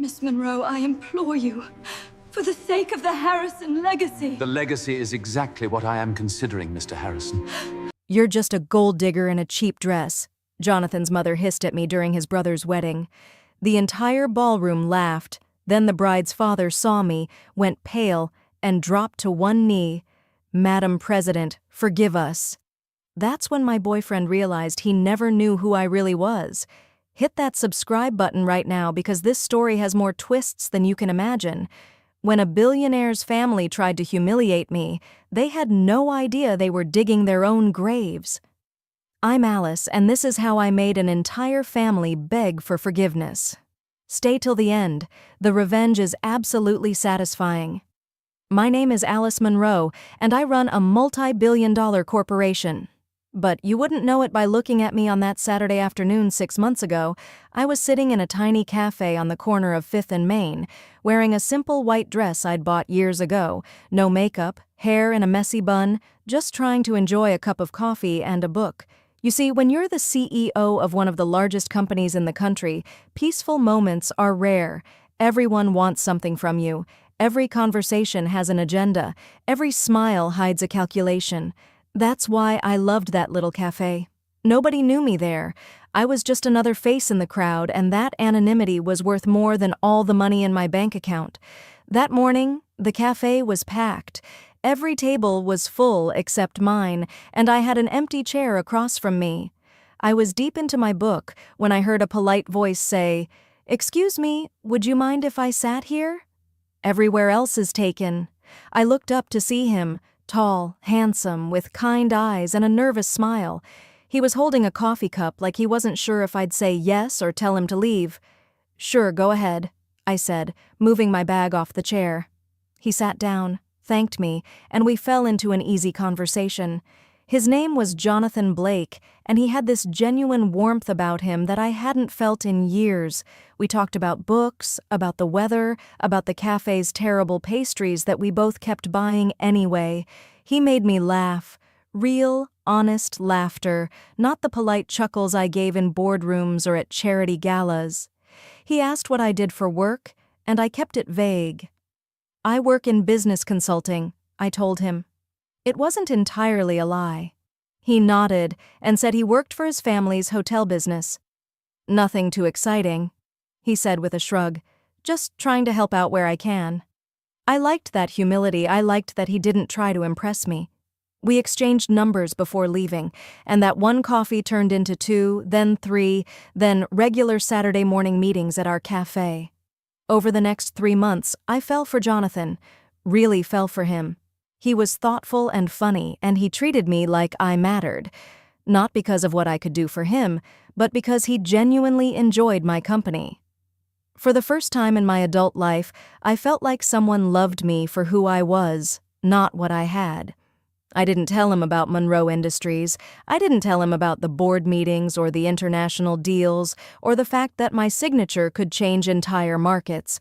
Miss Monroe, I implore you, for the sake of the Harrison legacy. The legacy is exactly what I am considering, Mr. Harrison. You're just a gold digger in a cheap dress, Jonathan's mother hissed at me during his brother's wedding. The entire ballroom laughed. Then the bride's father saw me, went pale, and dropped to one knee. "Madam President, forgive us." That's when my boyfriend realized he never knew who I really was. Hit that subscribe button right now because this story has more twists than you can imagine. When a billionaire's family tried to humiliate me, they had no idea they were digging their own graves. I'm Alice, and this is how I made an entire family beg for forgiveness. Stay till the end. The revenge is absolutely satisfying. My name is Alice Monroe, and I run a multi-billion-dollar corporation. But you wouldn't know it by looking at me on that Saturday afternoon 6 months ago. I was sitting in a tiny cafe on the corner of 5th and Main, wearing a simple white dress I'd bought years ago, no makeup, hair in a messy bun, just trying to enjoy a cup of coffee and a book. You see, when you're the CEO of one of the largest companies in the country, peaceful moments are rare. Everyone wants something from you. Every conversation has an agenda. Every smile hides a calculation. That's why I loved that little cafe. Nobody knew me there. I was just another face in the crowd, and that anonymity was worth more than all the money in my bank account. That morning, the cafe was packed. Every table was full except mine, and I had an empty chair across from me. I was deep into my book when I heard a polite voice say, "Excuse me, would you mind if I sat here?" Everywhere else is taken. I looked up to see him, tall, handsome, with kind eyes and a nervous smile. He was holding a coffee cup like he wasn't sure if I'd say yes or tell him to leave. "Sure, go ahead," I said, moving my bag off the chair. He sat down, thanked me, and we fell into an easy conversation. His name was Jonathan Blake, and he had this genuine warmth about him that I hadn't felt in years. We talked about books, about the weather, about the cafe's terrible pastries that we both kept buying anyway. He made me laugh. Real, honest laughter, not the polite chuckles I gave in boardrooms or at charity galas. He asked what I did for work, and I kept it vague. "I work in business consulting," I told him. It wasn't entirely a lie. He nodded and said he worked for his family's hotel business. "Nothing too exciting," he said with a shrug, "just trying to help out where I can." I liked that humility. I liked that he didn't try to impress me. We exchanged numbers before leaving, and that one coffee turned into 2, then 3, then regular Saturday morning meetings at our cafe. Over the next 3 months, I fell for Jonathan, really fell for him. He was thoughtful and funny, and he treated me like I mattered. Not because of what I could do for him, but because he genuinely enjoyed my company. For the first time in my adult life, I felt like someone loved me for who I was, not what I had. I didn't tell him about Monroe Industries. I didn't tell him about the board meetings or the international deals or the fact that my signature could change entire markets.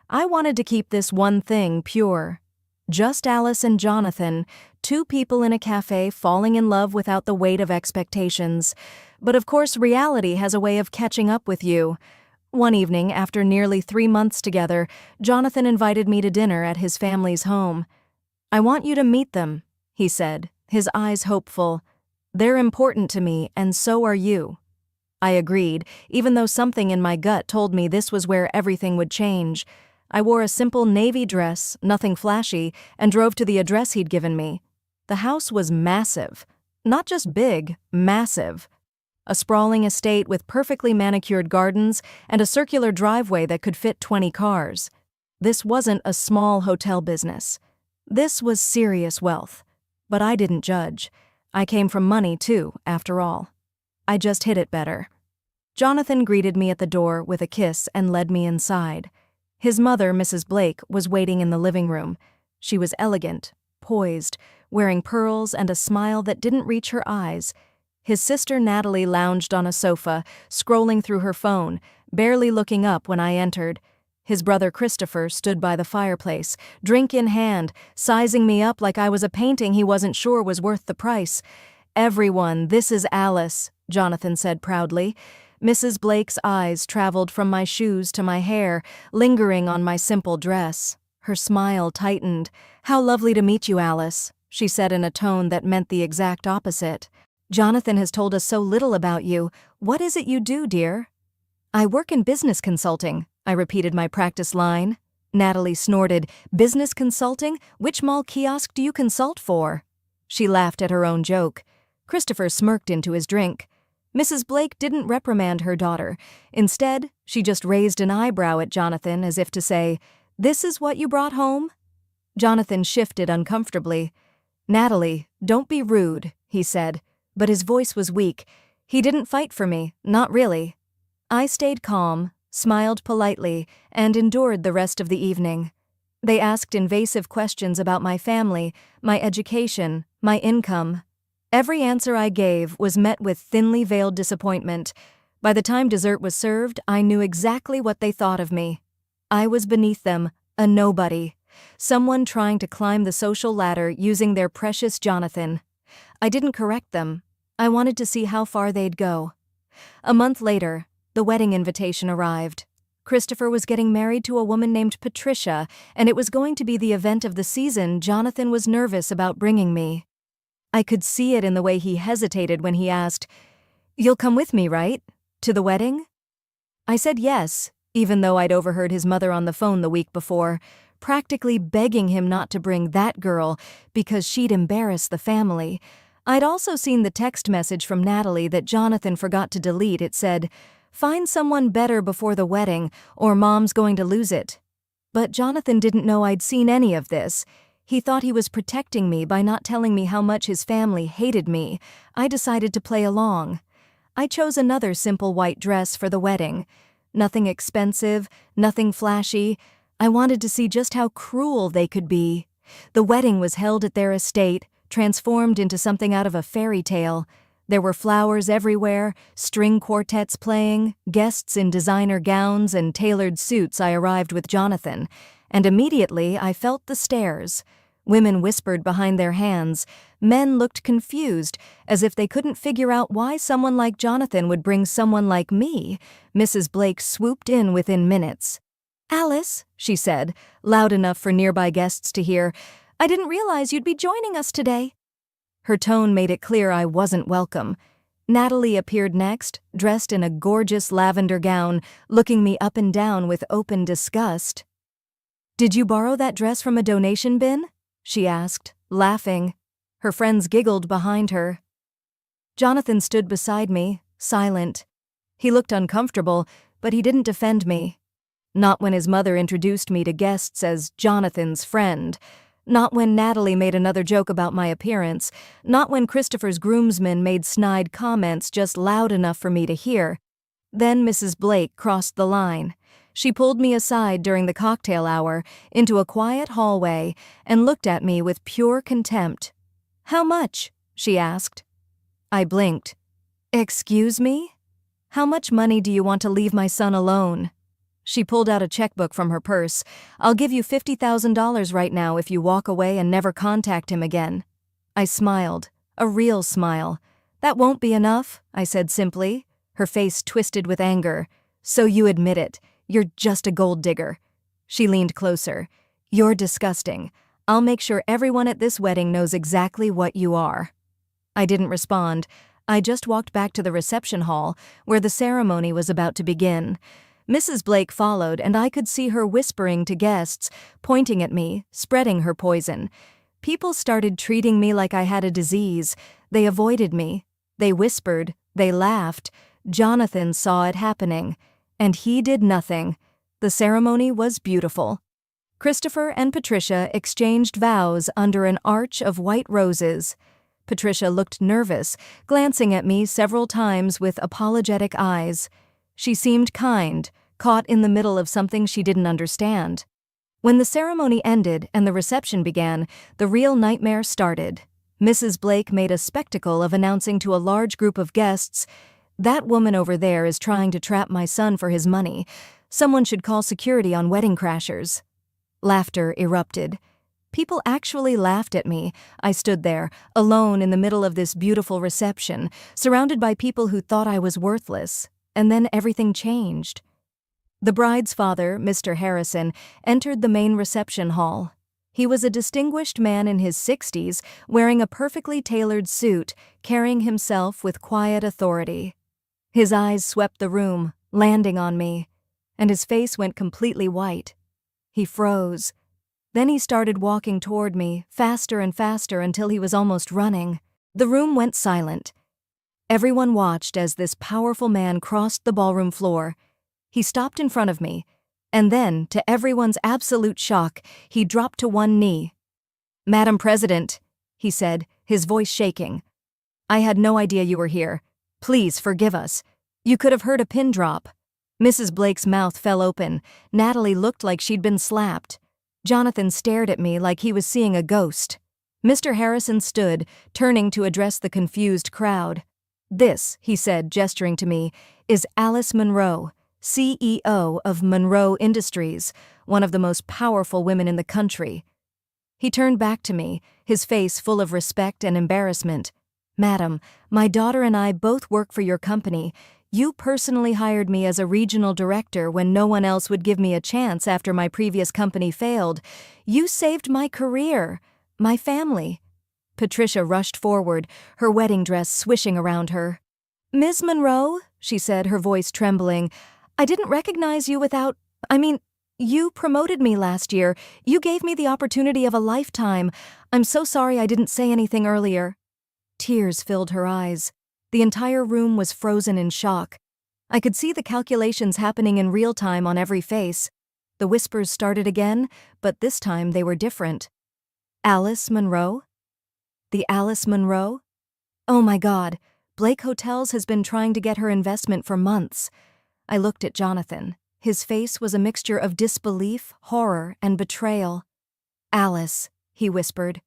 I wanted to keep this one thing pure. Just Alice and Jonathan, 2 people in a cafe falling in love without the weight of expectations. But of course, reality has a way of catching up with you. One evening, after nearly 3 months together, Jonathan invited me to dinner at his family's home. "I want you to meet them," he said, his eyes hopeful. "They're important to me, and so are you." I agreed, even though something in my gut told me this was where everything would change. I wore a simple navy dress, nothing flashy, and drove to the address he'd given me. The house was massive. Not just big, massive. A sprawling estate with perfectly manicured gardens and a circular driveway that could fit 20 cars. This wasn't a small hotel business. This was serious wealth. But I didn't judge. I came from money, too, after all. I just hid it better. Jonathan greeted me at the door with a kiss and led me inside. His mother, Mrs. Blake, was waiting in the living room. She was elegant, poised, wearing pearls and a smile that didn't reach her eyes. His sister Natalie lounged on a sofa, scrolling through her phone, barely looking up when I entered. His brother Christopher stood by the fireplace, drink in hand, sizing me up like I was a painting he wasn't sure was worth the price. "Everyone, this is Alice," Jonathan said proudly. Mrs. Blake's eyes traveled from my shoes to my hair, lingering on my simple dress. Her smile tightened. "How lovely to meet you, Alice," she said in a tone that meant the exact opposite. "Jonathan has told us so little about you. What is it you do, dear?" "I work in business consulting," I repeated my practice line. Natalie snorted. "Business consulting? Which mall kiosk do you consult for?" She laughed at her own joke. Christopher smirked into his drink. Mrs. Blake didn't reprimand her daughter. Instead, she just raised an eyebrow at Jonathan as if to say, "This is what you brought home?" Jonathan shifted uncomfortably. "Natalie, don't be rude," he said, but his voice was weak. "He didn't fight for me, not really." I stayed calm, smiled politely, and endured the rest of the evening. They asked invasive questions about my family, my education, my income. Every answer I gave was met with thinly veiled disappointment. By the time dessert was served, I knew exactly what they thought of me. I was beneath them, a nobody. Someone trying to climb the social ladder using their precious Jonathan. I didn't correct them. I wanted to see how far they'd go. A month later, the wedding invitation arrived. Christopher was getting married to a woman named Patricia, and it was going to be the event of the season Jonathan was nervous about bringing me. I could see it in the way he hesitated when he asked, "You'll come with me, right? To the wedding?" I said yes, even though I'd overheard his mother on the phone the week before, practically begging him not to bring that girl because she'd embarrass the family. I'd also seen the text message from Natalie that Jonathan forgot to delete. It said, "Find someone better before the wedding, or Mom's going to lose it." But Jonathan didn't know I'd seen any of this. He thought he was protecting me by not telling me how much his family hated me. I decided to play along. I chose another simple white dress for the wedding. Nothing expensive, nothing flashy. I wanted to see just how cruel they could be. The wedding was held at their estate, transformed into something out of a fairy tale. There were flowers everywhere, string quartets playing, guests in designer gowns and tailored suits. I arrived with Jonathan, and immediately I felt the stares. Women whispered behind their hands. Men looked confused, as if they couldn't figure out why someone like Jonathan would bring someone like me. Mrs. Blake swooped in within minutes. "Alice," she said, loud enough for nearby guests to hear, "I didn't realize you'd be joining us today." Her tone made it clear I wasn't welcome. Natalie appeared next, dressed in a gorgeous lavender gown, looking me up and down with open disgust. "Did you borrow that dress from a donation bin?" she asked, laughing. Her friends giggled behind her. Jonathan stood beside me, silent. He looked uncomfortable, but he didn't defend me. Not when his mother introduced me to guests as Jonathan's friend. Not when Natalie made another joke about my appearance. Not when Christopher's groomsmen made snide comments just loud enough for me to hear. Then Mrs. Blake crossed the line. She pulled me aside during the cocktail hour, into a quiet hallway, and looked at me with pure contempt. "How much?" she asked. I blinked. "Excuse me? How much money do you want to leave my son alone?" She pulled out a checkbook from her purse. "I'll give you $50,000 right now if you walk away and never contact him again." I smiled, a real smile. "That won't be enough," I said simply. Her face twisted with anger. "So you admit it. You're just a gold digger." She leaned closer. "You're disgusting. I'll make sure everyone at this wedding knows exactly what you are." I didn't respond. I just walked back to the reception hall, where the ceremony was about to begin. Mrs. Blake followed, and I could see her whispering to guests, pointing at me, spreading her poison. People started treating me like I had a disease. They avoided me. They whispered. They laughed. Jonathan saw it happening. And he did nothing. The ceremony was beautiful. Christopher and Patricia exchanged vows under an arch of white roses. Patricia looked nervous, glancing at me several times with apologetic eyes. She seemed kind, caught in the middle of something she didn't understand. When the ceremony ended and the reception began, the real nightmare started. Mrs. Blake made a spectacle of announcing to a large group of guests, "That woman over there is trying to trap my son for his money. Someone should call security on wedding crashers." Laughter erupted. People actually laughed at me. I stood there, alone in the middle of this beautiful reception, surrounded by people who thought I was worthless. and then everything changed. The bride's father, Mr. Harrison, entered the main reception hall. He was a distinguished man in his 60s, wearing a perfectly tailored suit, carrying himself with quiet authority. His eyes swept the room, landing on me, and his face went completely white. He froze. Then he started walking toward me, faster and faster until he was almost running. The room went silent. Everyone watched as this powerful man crossed the ballroom floor. He stopped in front of me, and then, to everyone's absolute shock, he dropped to one knee. "Madam President," he said, his voice shaking, "I had no idea you were here. Please forgive us. You could have heard a pin drop." Mrs. Blake's mouth fell open. Natalie looked like she'd been slapped. Jonathan stared at me like he was seeing a ghost. Mr. Harrison stood, turning to address the confused crowd. "This," he said, gesturing to me, "is Alice Monroe, CEO of Monroe Industries, one of the most powerful women in the country." He turned back to me, his face full of respect and embarrassment. "Madam, my daughter and I both work for your company. You personally hired me as a regional director when no one else would give me a chance after my previous company failed. You saved my career, my family." Patricia rushed forward, her wedding dress swishing around her. "Ms. Monroe," she said, her voice trembling, "I didn't recognize you you promoted me last year. You gave me the opportunity of a lifetime. I'm so sorry I didn't say anything earlier." Tears filled her eyes. The entire room was frozen in shock. I could see the calculations happening in real time on every face. The whispers started again, but this time they were different. "Alice Monroe? The Alice Monroe? Oh my God, Blake Hotels has been trying to get her investment for months." I looked at Jonathan. His face was a mixture of disbelief, horror, and betrayal. "Alice," he whispered.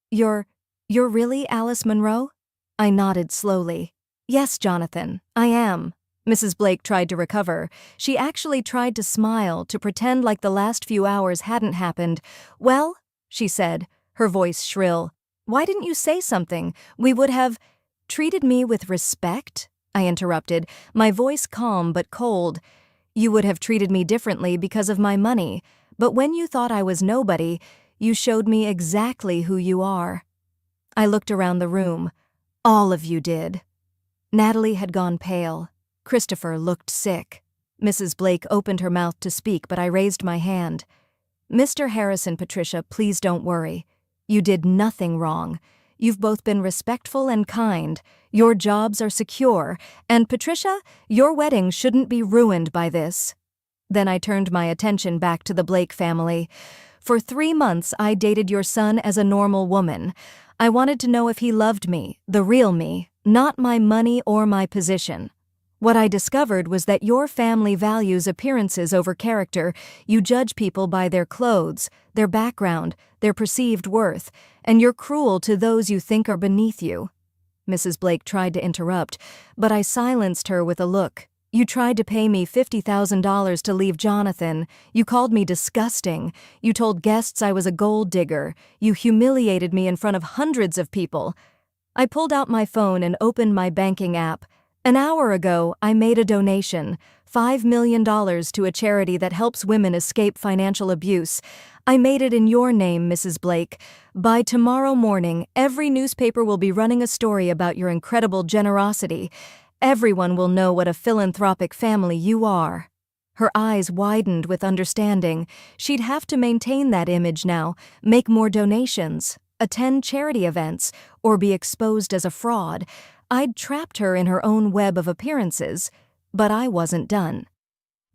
You're really Alice Monroe?" I nodded slowly. "Yes, Jonathan, I am." Mrs. Blake tried to recover. She actually tried to smile, to pretend like the last few hours hadn't happened. "Well," she said, her voice shrill, "why didn't you say something? We would have—" "Treated me with respect?" I interrupted, my voice calm but cold. "You would have treated me differently because of my money, but when you thought I was nobody, you showed me exactly who you are." I looked around the room. All of you did. Natalie had gone pale. Christopher looked sick. Mrs. Blake opened her mouth to speak, but I raised my hand. "Mr. Harrison, Patricia, please don't worry. You did nothing wrong. You've both been respectful and kind. Your jobs are secure. And Patricia, your wedding shouldn't be ruined by this." Then I turned my attention back to the Blake family. "For 3 months, I dated your son as a normal woman. I wanted to know if he loved me, the real me, not my money or my position. What I discovered was that your family values appearances over character. You judge people by their clothes, their background, their perceived worth, and you're cruel to those you think are beneath you." Mrs. Blake tried to interrupt, but I silenced her with a look. "You tried to pay me $50,000 to leave Jonathan. You called me disgusting. You told guests I was a gold digger. You humiliated me in front of hundreds of people." I pulled out my phone and opened my banking app. An hour ago, I made a donation, $5 million to a charity that helps women escape financial abuse. I made it in your name, Mrs. Blake. By tomorrow morning, every newspaper will be running a story about your incredible generosity. Everyone will know what a philanthropic family you are." Her eyes widened with understanding. She'd have to maintain that image now, make more donations, attend charity events, or be exposed as a fraud. I'd trapped her in her own web of appearances, but I wasn't done.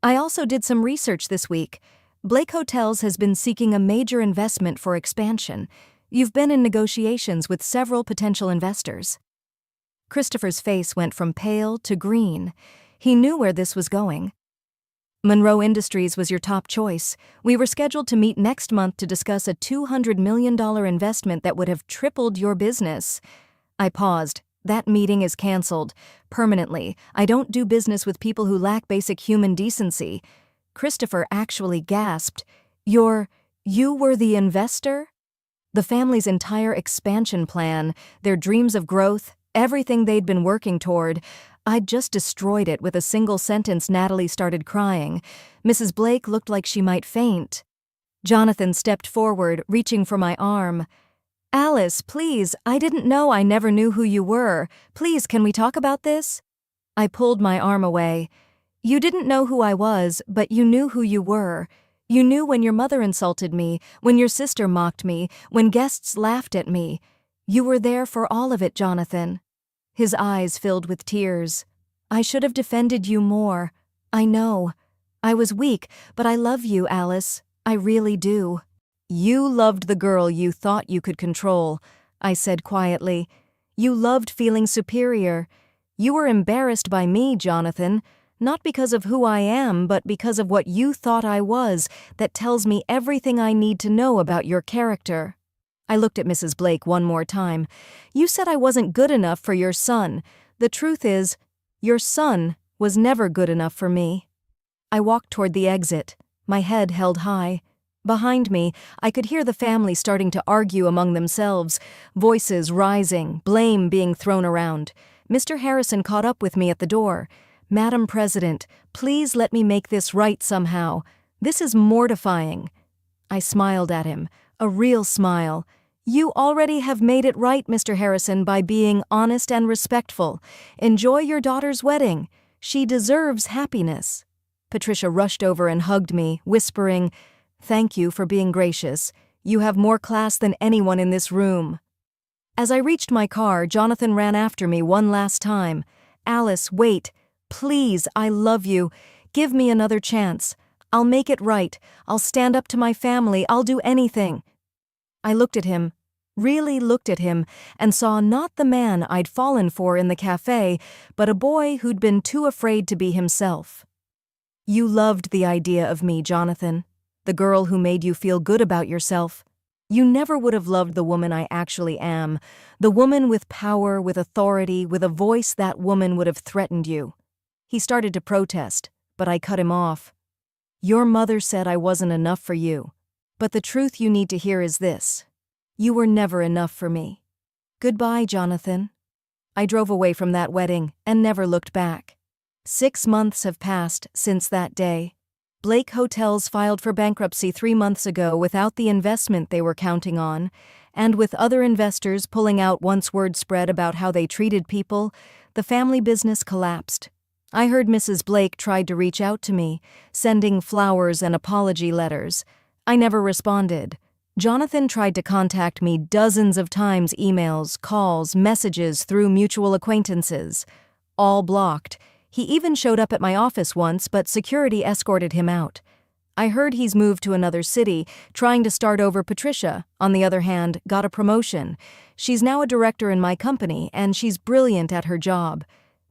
I also did some research this week. Blake Hotels has been seeking a major investment for expansion. You've been in negotiations with several potential investors. Christopher's face went from pale to green. He knew where this was going. "Monroe Industries was your top choice. We were scheduled to meet next month to discuss a $200 million investment that would have tripled your business." I paused. "That meeting is canceled. Permanently. I don't do business with people who lack basic human decency." Christopher actually gasped. You were the investor?" The family's entire expansion plan, their dreams of growth, everything they'd been working toward. I'd just destroyed it with a single sentence. Natalie started crying. Mrs. Blake looked like she might faint. Jonathan stepped forward, reaching for my arm. Alice, please, I didn't know. I never knew who you were. Please, can we talk about this? I pulled my arm away. You didn't know who I was, but you knew who you were. You knew when your mother insulted me, when your sister mocked me, when guests laughed at me. You were there for all of it, Jonathan. His eyes filled with tears. I should have defended you more. I know. I was weak, but I love you, Alice. I really do. You loved the girl you thought you could control, I said quietly. You loved feeling superior. You were embarrassed by me, Jonathan, not because of who I am, but because of what you thought I was that tells me everything I need to know about your character. I looked at Mrs. Blake one more time. You said I wasn't good enough for your son. The truth is, your son was never good enough for me. I walked toward the exit, my head held high. Behind me, I could hear the family starting to argue among themselves, voices rising, blame being thrown around. Mr. Harrison caught up with me at the door. Madam President, please let me make this right somehow. This is mortifying. I smiled at him, a real smile. You already have made it right, Mr. Harrison, by being honest and respectful. Enjoy your daughter's wedding. She deserves happiness. Patricia rushed over and hugged me, whispering, Thank you for being gracious. You have more class than anyone in this room. As I reached my car, Jonathan ran after me one last time. Alice, wait. Please, I love you. Give me another chance. I'll make it right. I'll stand up to my family. I'll do anything. I looked at him, really looked at him, and saw not the man I'd fallen for in the cafe, but a boy who'd been too afraid to be himself. You loved the idea of me, Jonathan, the girl who made you feel good about yourself. You never would have loved the woman I actually am, the woman with power, with authority, with a voice. That woman would have threatened you. He started to protest, but I cut him off. Your mother said I wasn't enough for you. But the truth you need to hear is this. You were never enough for me. Goodbye, Jonathan. I drove away from that wedding and never looked back. 6 months have passed since that day. Blake Hotels filed for bankruptcy 3 months ago without the investment they were counting on, and with other investors pulling out once word spread about how they treated people, the family business collapsed. I heard Mrs. Blake tried to reach out to me, sending flowers and apology letters. I never responded. Jonathan tried to contact me dozens of times, emails, calls, messages through mutual acquaintances. All blocked. He even showed up at my office once, but security escorted him out. I heard he's moved to another city, trying to start over. Patricia, on the other hand, got a promotion. She's now a director in my company, and she's brilliant at her job.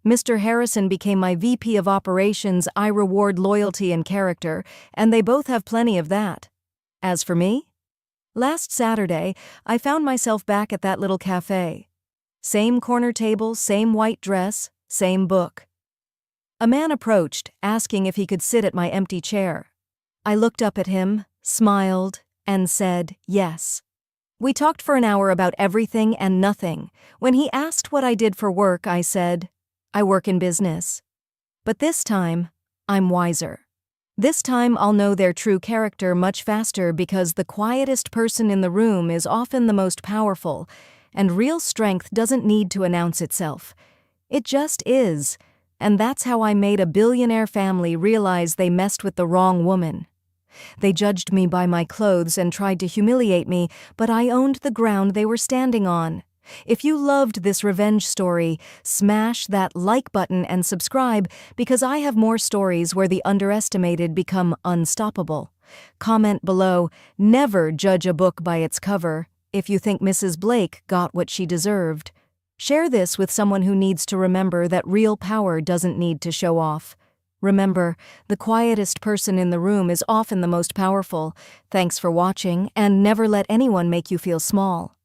Mr. Harrison became my VP of operations. I reward loyalty and character, and they both have plenty of that. As for me? Last Saturday, I found myself back at that little cafe. Same corner table, same white dress, same book. A man approached, asking if he could sit at my empty chair. I looked up at him, smiled, and said yes. We talked for an hour about everything and nothing. When he asked what I did for work, I said, I work in business. But this time, I'm wiser. This time I'll know their true character much faster, because the quietest person in the room is often the most powerful, and real strength doesn't need to announce itself. It just is, and that's how I made a billionaire family realize they messed with the wrong woman. They judged me by my clothes and tried to humiliate me, but I owned the ground they were standing on. If you loved this revenge story, smash that like button and subscribe, because I have more stories where the underestimated become unstoppable. Comment below, never judge a book by its cover, if you think Mrs. Blake got what she deserved. Share this with someone who needs to remember that real power doesn't need to show off. Remember, the quietest person in the room is often the most powerful. Thanks for watching, and never let anyone make you feel small.